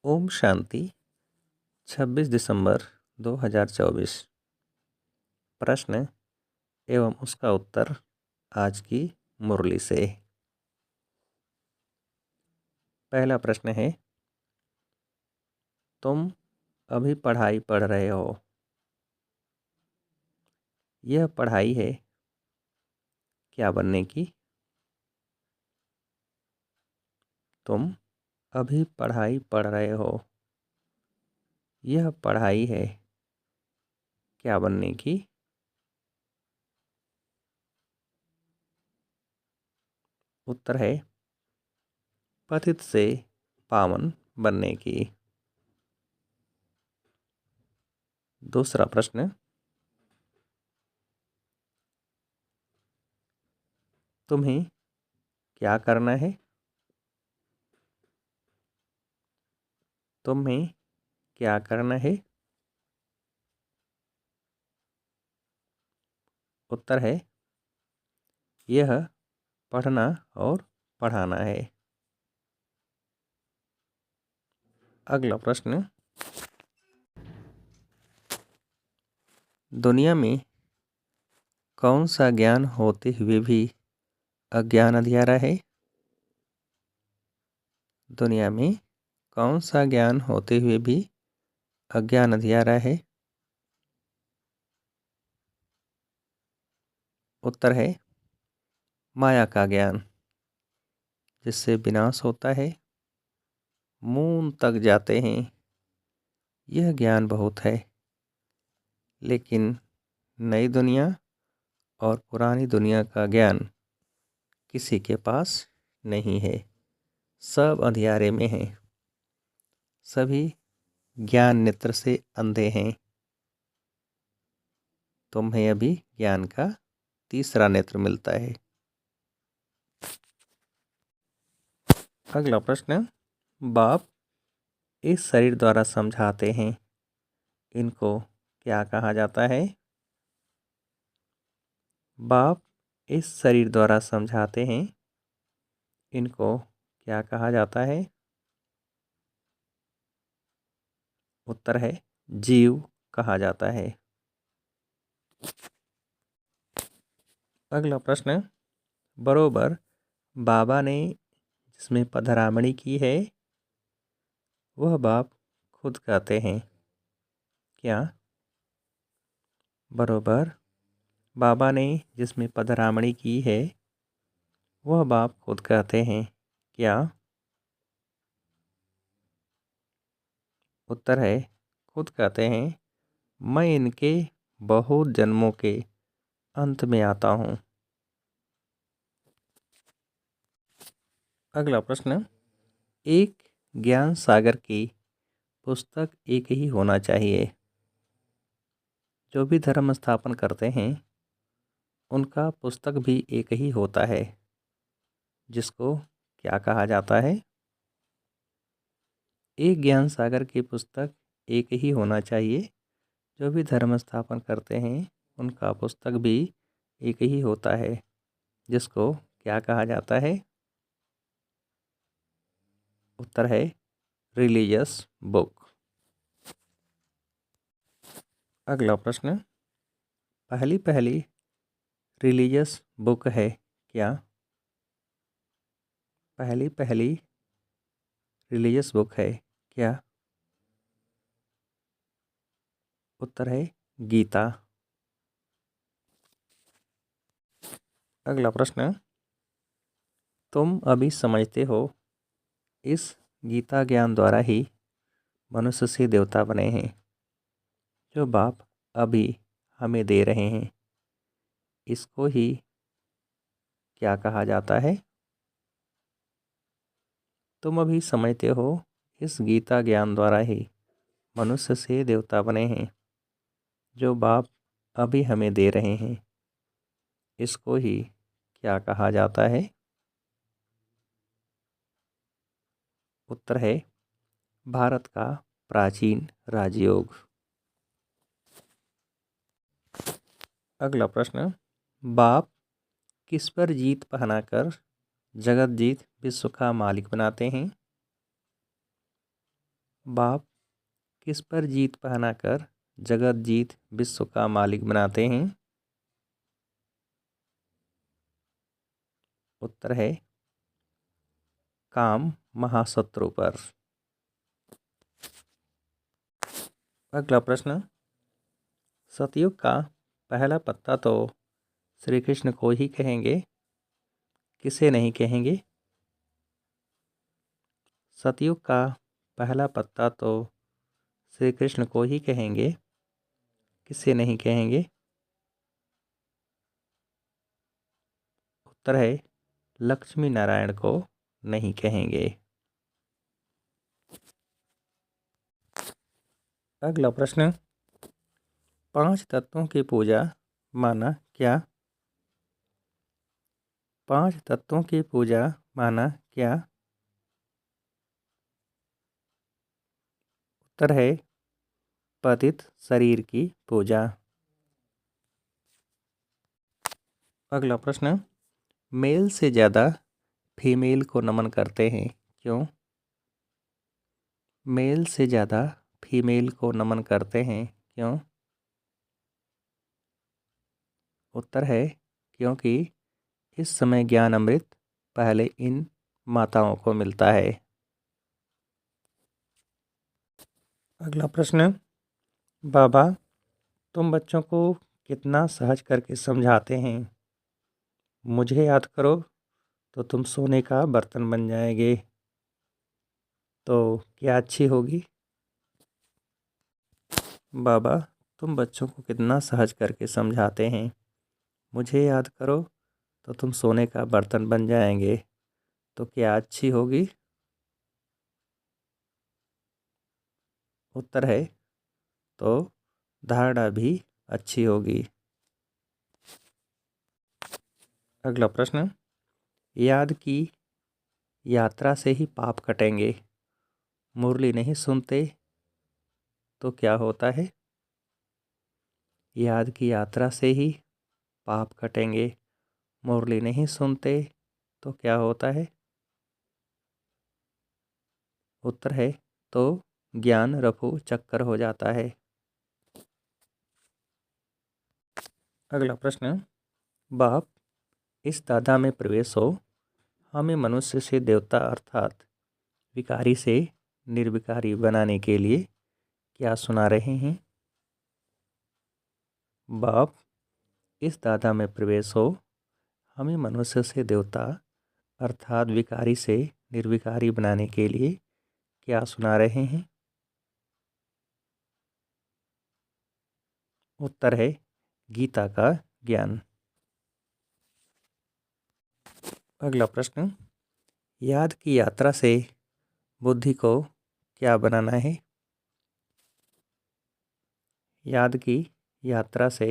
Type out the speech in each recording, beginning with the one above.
ओम शांति 26 दिसंबर 2024। प्रश्न एवं उसका उत्तर आज की मुरली से। पहला प्रश्न है, तुम अभी पढ़ाई पढ़ रहे हो। यह पढ़ाई है क्या बनने की? तुम अभी पढ़ाई पढ़ रहे हो। यह पढ़ाई है क्या बनने की? उत्तर है पतित से पावन बनने की। दूसरा प्रश्न, तुम्हें क्या करना है? तुम्हें क्या करना है? उत्तर है यह पढ़ना और पढ़ाना है। अगला प्रश्न, दुनिया में कौन सा ज्ञान होते हुए भी अज्ञान अंधियारा है? दुनिया में कौन सा ज्ञान होते हुए भी अज्ञान अंधियारा है? उत्तर है माया का ज्ञान, जिससे विनाश होता है, मून तक जाते हैं। यह ज्ञान बहुत है, लेकिन नई दुनिया और पुरानी दुनिया का ज्ञान किसी के पास नहीं है। सब अंधियारे में हैं। सभी ज्ञान नेत्र से अंधे हैं। तुम्हें अभी ज्ञान का तीसरा नेत्र मिलता है। अगला प्रश्न, बाप इस शरीर द्वारा समझाते हैं, इनको क्या कहा जाता है? बाप इस शरीर द्वारा समझाते हैं, इनको क्या कहा जाता है? उत्तर है जीव कहा जाता है। अगला प्रश्न, बरोबर बाबा ने जिसमें पधरामणी की है, वह बाप खुद कहते हैं क्या? बरोबर बाबा ने जिसमें पधरामणी की है, वह बाप खुद कहते हैं क्या? उत्तर है खुद कहते हैं मैं इनके बहुत जन्मों के अंत में आता हूँ। अगला प्रश्न, एक ज्ञान सागर की पुस्तक एक ही होना चाहिए। जो भी धर्म स्थापन करते हैं उनका पुस्तक भी एक ही होता है, जिसको क्या कहा जाता है? एक ज्ञान सागर की पुस्तक एक ही होना चाहिए। जो भी धर्म स्थापन करते हैं उनका पुस्तक भी एक ही होता है, जिसको क्या कहा जाता है? उत्तर है रिलीजियस बुक। अगला प्रश्न, पहली पहली रिलीजियस बुक है क्या? पहली पहली रिलीजियस बुक है क्या? उत्तर है गीता। अगला प्रश्न, तुम अभी समझते हो इस गीता ज्ञान द्वारा ही मनुष्य से देवता बने हैं, जो बाप अभी हमें दे रहे हैं। इसको ही क्या कहा जाता है? तुम अभी समझते हो इस गीता ज्ञान द्वारा ही मनुष्य से देवता बने हैं, जो बाप अभी हमें दे रहे हैं। इसको ही क्या कहा जाता है? उत्तर है भारत का प्राचीन राजयोग। अगला प्रश्न, बाप किस पर जीत पहनाकर जगत जीत विश्व का मालिक बनाते हैं? बाप किस पर जीत पहनाकर जगत जीत विश्व का मालिक बनाते हैं? उत्तर है काम महाशत्रु पर। अगला प्रश्न, सतयुग का पहला पत्ता तो श्री कृष्ण को ही कहेंगे, किसे नहीं कहेंगे? सतयुग का पहला पत्ता तो श्री कृष्ण को ही कहेंगे, किसे नहीं कहेंगे? उत्तर है लक्ष्मी नारायण को नहीं कहेंगे। अगला प्रश्न, 5 तत्वों की पूजा माना क्या? 5 तत्वों की पूजा माना क्या? उत्तर है पतित शरीर की पूजा। अगला प्रश्न, मेल से ज़्यादा फीमेल को नमन करते हैं, क्यों? मेल से ज़्यादा फीमेल को नमन करते हैं, क्यों? उत्तर है क्योंकि इस समय ज्ञान अमृत पहले इन माताओं को मिलता है। अगला प्रश्न, बाबा तुम बच्चों को कितना सहज करके समझाते हैं। मुझे याद करो तो तुम सोने का बर्तन बन जाएंगे, तो क्या अच्छी होगी? बाबा तुम बच्चों को कितना सहज करके समझाते हैं। मुझे याद करो तो तुम सोने का बर्तन बन जाएंगे, तो क्या अच्छी होगी? उत्तर है तो धारणा भी अच्छी होगी। अगला प्रश्न, याद की यात्रा से ही पाप कटेंगे, मुरली नहीं सुनते तो क्या होता है? याद की यात्रा से ही पाप कटेंगे, मुरली नहीं सुनते तो क्या होता है? उत्तर है तो ज्ञान रफू चक्कर हो जाता है। अगला प्रश्न, बाप इस दादा में प्रवेश हो, हमें मनुष्य से देवता अर्थात विकारी से निर्विकारी बनाने के लिए क्या सुना रहे हैं? बाप इस दादा में प्रवेश हो, हमें मनुष्य से देवता अर्थात विकारी से निर्विकारी बनाने के लिए क्या सुना रहे हैं? उत्तर है गीता का ज्ञान। अगला प्रश्न, याद की यात्रा से बुद्धि को क्या बनाना है? याद की यात्रा से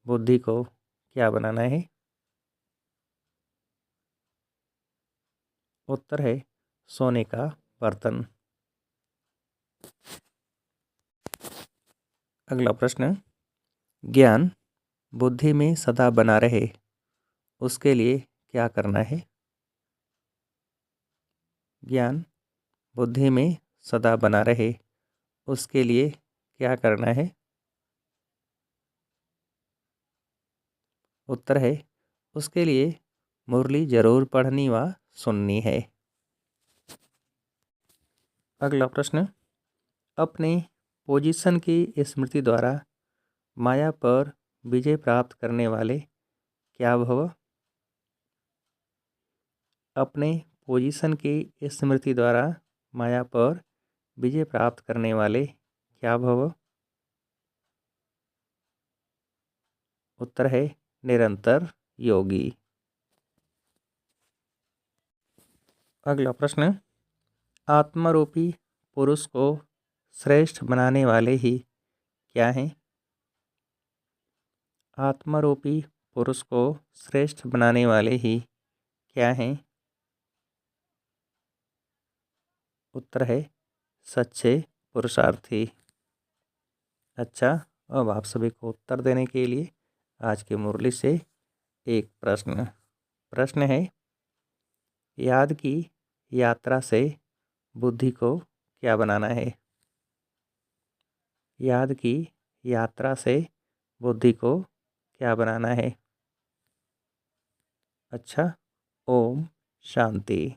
बुद्धि को क्या बनाना है? उत्तर है सोने का बर्तन। अगला प्रश्न, ज्ञान बुद्धि में सदा बना रहे उसके लिए क्या करना है? ज्ञान बुद्धि में सदा बना रहे उसके लिए क्या करना है? उत्तर है उसके लिए मुरली जरूर पढ़नी व सुननी है। अगला प्रश्न, अपने पोजीशन की स्मृति द्वारा माया पर विजय प्राप्त करने वाले क्या भव? अपने पोजीशन की स्मृति द्वारा माया पर विजय प्राप्त करने वाले क्या भव? उत्तर है निरंतर योगी। अगला प्रश्न, आत्मरूपी पुरुष को श्रेष्ठ बनाने वाले ही क्या हैं? आत्मरूपी पुरुष को श्रेष्ठ बनाने वाले ही क्या हैं? उत्तर है सच्चे पुरुषार्थी। अच्छा, अब आप सभी को उत्तर देने के लिए आज की मुरली से एक प्रश्न है, याद की यात्रा से बुद्धि को क्या बनाना है? याद की यात्रा से बुद्धि को क्या बनाना है? अच्छा, ओम शांति।